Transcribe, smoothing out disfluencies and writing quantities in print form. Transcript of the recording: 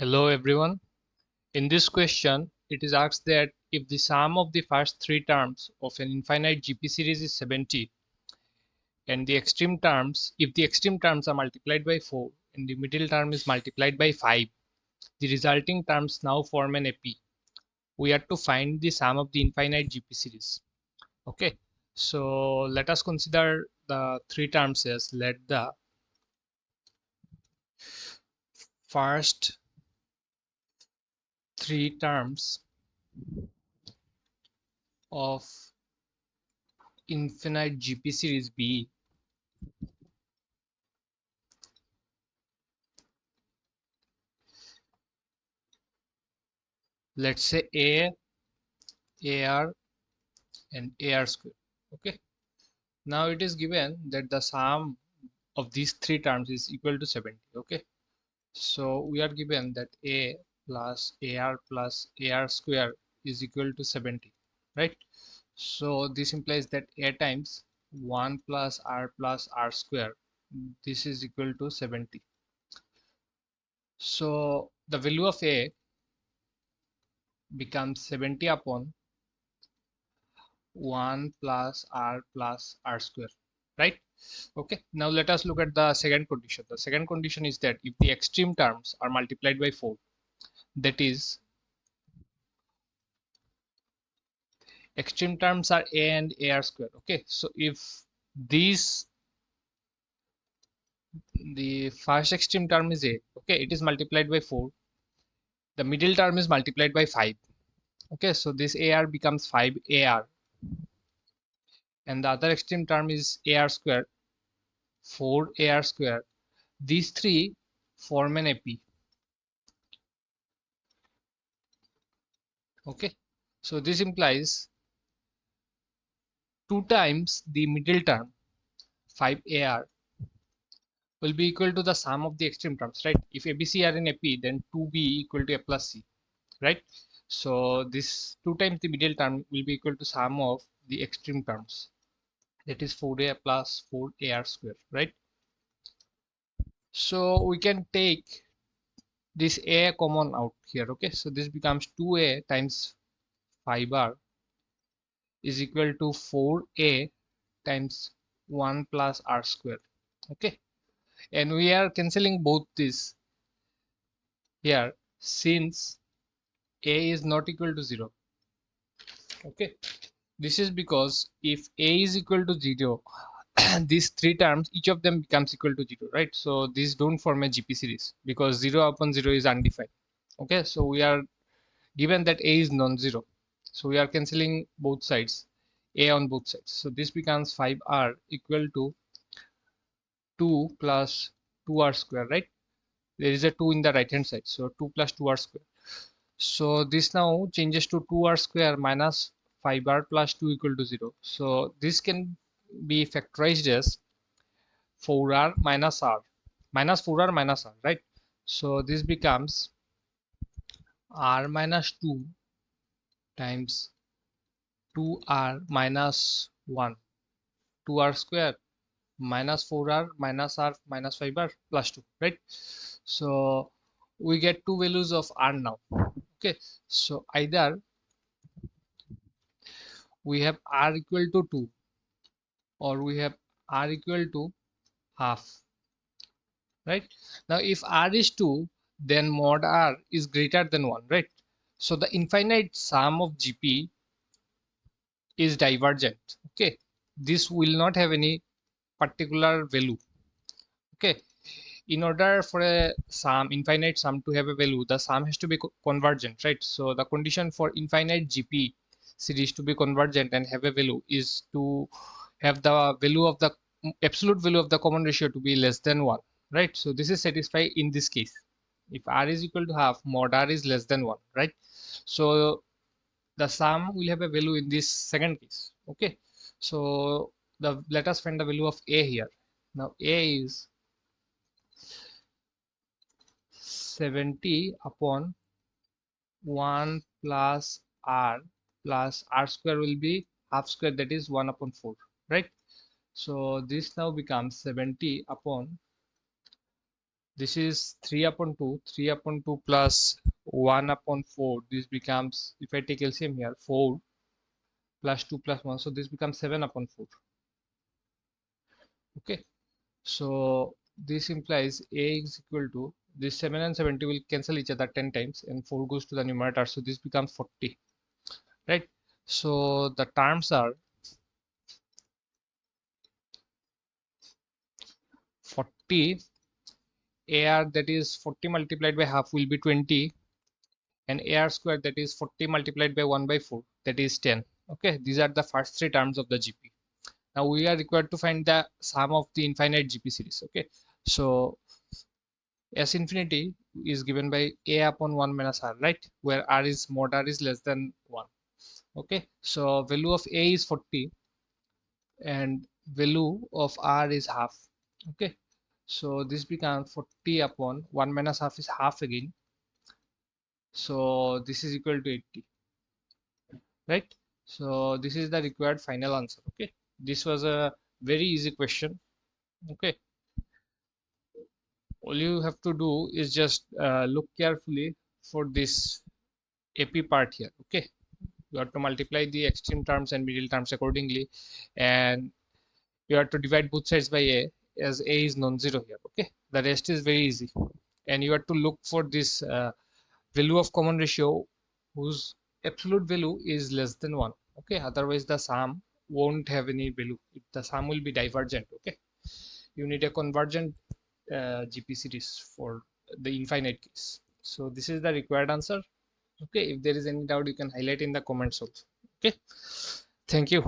Hello everyone. In this question, it is asked that if the sum of the first three terms of an infinite GP series is 70 and if the extreme terms are multiplied by 4 and the middle term is multiplied by 5, the resulting terms now form an AP. We are to find the sum of the infinite GP series. Okay, so let us consider the three terms as let the first three terms of infinite GP series be, let's say AR and AR square. Okay, now it is given that the sum of these three terms is equal to 70. Okay, so we are given that A plus AR square is equal to 70, right? So this implies that A times 1 plus R square, this is equal to 70. So the value of A becomes 70 upon 1 plus R square, right? Okay, now let us look at the second condition. The second condition is that if the extreme terms are multiplied by 4, that is, extreme terms are A and AR square. Okay, so if these, the first extreme term is A, okay, it is multiplied by 4, the middle term is multiplied by 5. Okay, so this AR becomes 5AR, and the other extreme term is AR square, 4AR square. These three form an AP. Okay, so this implies 2 times the middle term 5AR will be equal to the sum of the extreme terms, right? If ABC are in AP, then 2B equal to A plus C, right? So this 2 times the middle term will be equal to sum of the extreme terms, that is 4A plus 4AR square, right? So we can take this A common out here. Okay, so this becomes 2A times 5R is equal to 4A times 1 plus R square. Okay, and we are cancelling both this here since A is not equal to 0. Okay, this is because if A is equal to 0, these three terms, each of them becomes equal to 0, right? So these don't form a GP series because 0 upon 0 is undefined. Okay, so we are given that A is non-zero, so we are cancelling both sides, A on both sides. So this becomes 5R equal to 2 plus 2R square, right? There is a 2 in the right hand side, so 2 plus 2R square. So this now changes to 2R square minus 5R plus 2 equal to 0. So this can be factorized as 4R minus R, minus 4R minus R, right? So this becomes R minus 2 times 2R minus 1, 2R square minus 4R minus R minus 5R plus 2, right? So we get two values of R now. Okay, so either we have R equal to 2 or we have R equal to half, right? Now if R is 2, then mod R is greater than 1, right? So the infinite sum of GP is divergent. Okay, this will not have any particular value. Okay, in order for a infinite sum to have a value, the sum has to be convergent, right? So the condition for infinite GP series to be convergent and have a value is to have the value of the absolute value of the common ratio to be less than 1, right? So this is satisfied in this case. If R is equal to half, mod R is less than 1, right? So the sum will have a value in this second case. Okay, so let us find the value of A here. Now A is 70 upon 1 plus R square will be half square, that is 1 upon 4, right? So this now becomes 70 upon This is 3 upon 2, 3 upon 2 plus 1 upon 4. This becomes, if I take LCM here, 4 plus 2 plus 1. So this becomes 7 upon 4. Okay. So this implies A is equal to, this 7 and 70 will cancel each other 10 times and 4 goes to the numerator. So this becomes 40, right? So the terms are 40 AR, that is 40 multiplied by half, will be 20, and AR square, that is 40 multiplied by 1 by 4, that is 10. Okay, these are the first three terms of the GP. Now we are required to find the sum of the infinite GP series. Okay, so S infinity is given by A upon 1 minus R, right? Where R is mod R is less than 1. Okay, so value of A is 40 and value of R is half. Okay, so this becomes 40 upon 1 minus half is half again. So this is equal to 80, right? So this is the required final answer. Okay, this was a very easy question. Okay, all you have to do is just look carefully for this AP part here. Okay, you have to multiply the extreme terms and middle terms accordingly, and you have to divide both sides by A, as A is non-zero here. Okay, the rest is very easy, and you have to look for this value of common ratio whose absolute value is less than 1. Okay, otherwise the sum won't have any value. The sum will be divergent. Okay, you need a convergent GP series for the infinite case. So this is the required answer. Okay, if there is any doubt, you can highlight in the comments also. Okay, thank you.